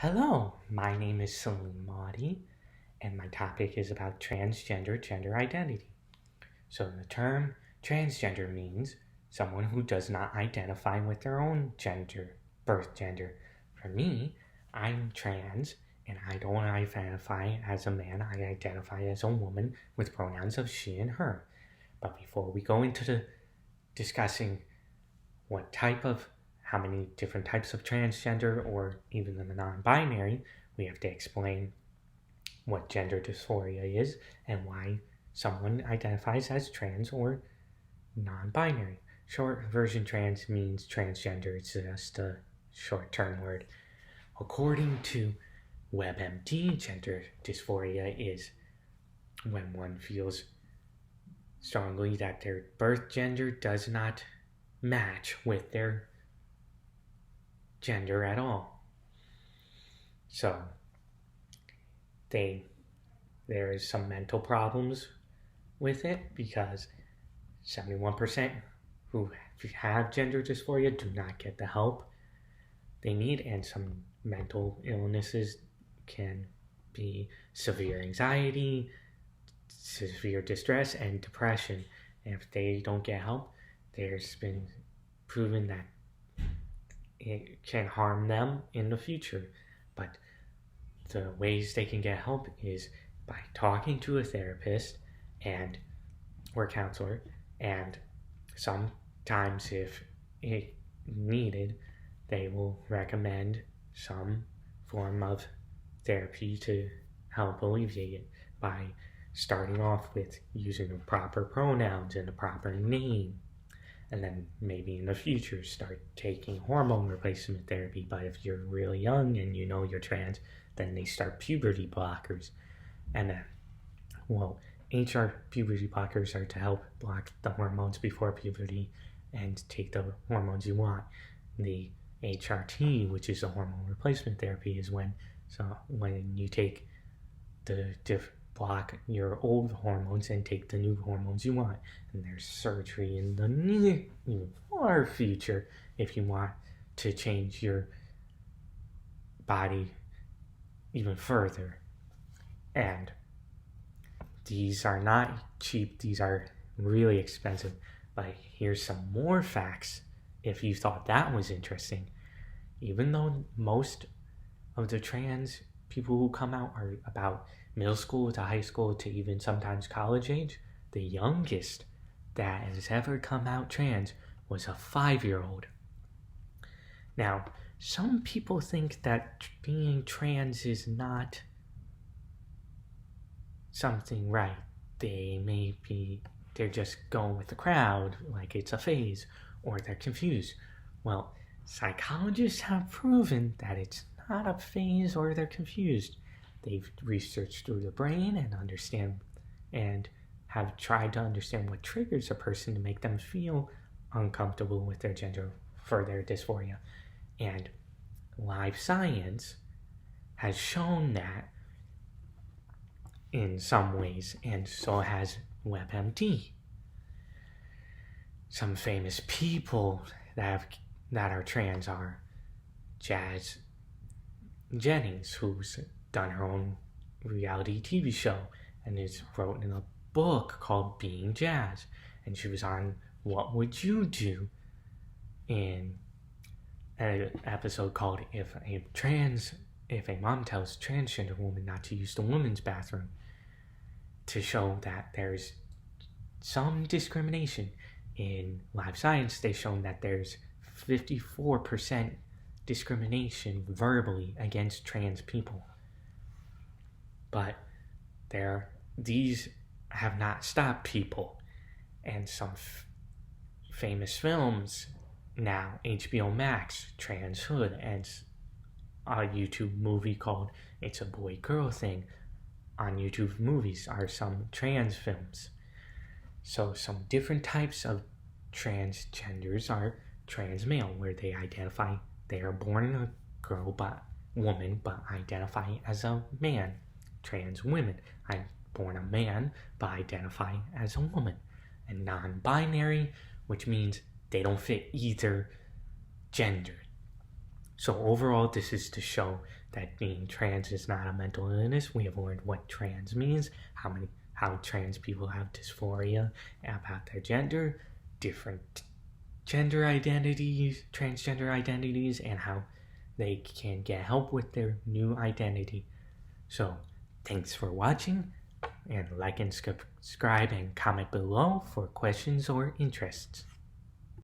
Hello, my name is Selene Mautte, and my topic is about transgender gender identity. So, the term transgender means someone who does not identify with their own gender, birth gender. For me, I'm trans, and I don't identify as a man, I identify as a woman with pronouns of she and her. But before we go into discussing how many different types of transgender or even the non-binary, we have to explain what gender dysphoria is and why someone identifies as trans or non-binary. Short version trans means transgender. It's just a short-term word. According to WebMD, gender dysphoria is when one feels strongly that their birth gender does not match with their gender at all. So there is some mental problems with it because 71% who have gender dysphoria do not get the help they need, and some mental illnesses can be severe anxiety, severe distress, and depression. And if they don't get help, there's been proven that it can harm them in the future. But the ways they can get help is by talking to a therapist or counselor, and sometimes if it needed, they will recommend some form of therapy to help alleviate it by starting off with using the proper pronouns and the proper name, and then maybe in the future start taking hormone replacement therapy. But if you're really young and you know you're trans, then they start puberty blockers. And then, puberty blockers are to help block the hormones before puberty and take the hormones you want. The HRT, which is a hormone replacement therapy, is when you take block your old hormones and take the new hormones you want. And there's surgery in the far future if you want to change your body even further. And these are not cheap, these are really expensive. But here's some more facts if you thought that was interesting. Even though most of the trans people who come out are about middle school to high school to even sometimes college age, the youngest that has ever come out trans was a 5-year-old. Now, some people think that being trans is not something right. They're just going with the crowd like it's a phase, or they're confused. Well, psychologists have proven that it's not a phase or they're confused. They've researched through the brain and have tried to understand what triggers a person to make them feel uncomfortable with their gender for their dysphoria. And live science has shown that in some ways, and so has WebMD. Some famous people that are trans are Jazz Jennings, who's done her own reality TV show and is wrote in a book called Being Jazz, and she was on What Would You Do in an episode called If a Mom Tells Transgender Woman Not to Use the Women's Bathroom, to show that there's some discrimination. In live science, they've shown that there's 54% discrimination verbally against trans people. But these have not stopped people. And some famous films now, HBO Max, Trans Hood, and a YouTube movie called It's a Boy-Girl Thing on YouTube Movies are some trans films. So some different types of transgenders are trans male, where they are born a woman but identify as a man. Trans women, I'm born a man but identify as a woman. And non-binary, which means they don't fit either gender. So overall, this is to show that being trans is not a mental illness. We have learned what trans means, how trans people have dysphoria about their gender, different gender identities, transgender identities, and how they can get help with their new identity. So thanks for watching, and like and subscribe and comment below for questions or interests.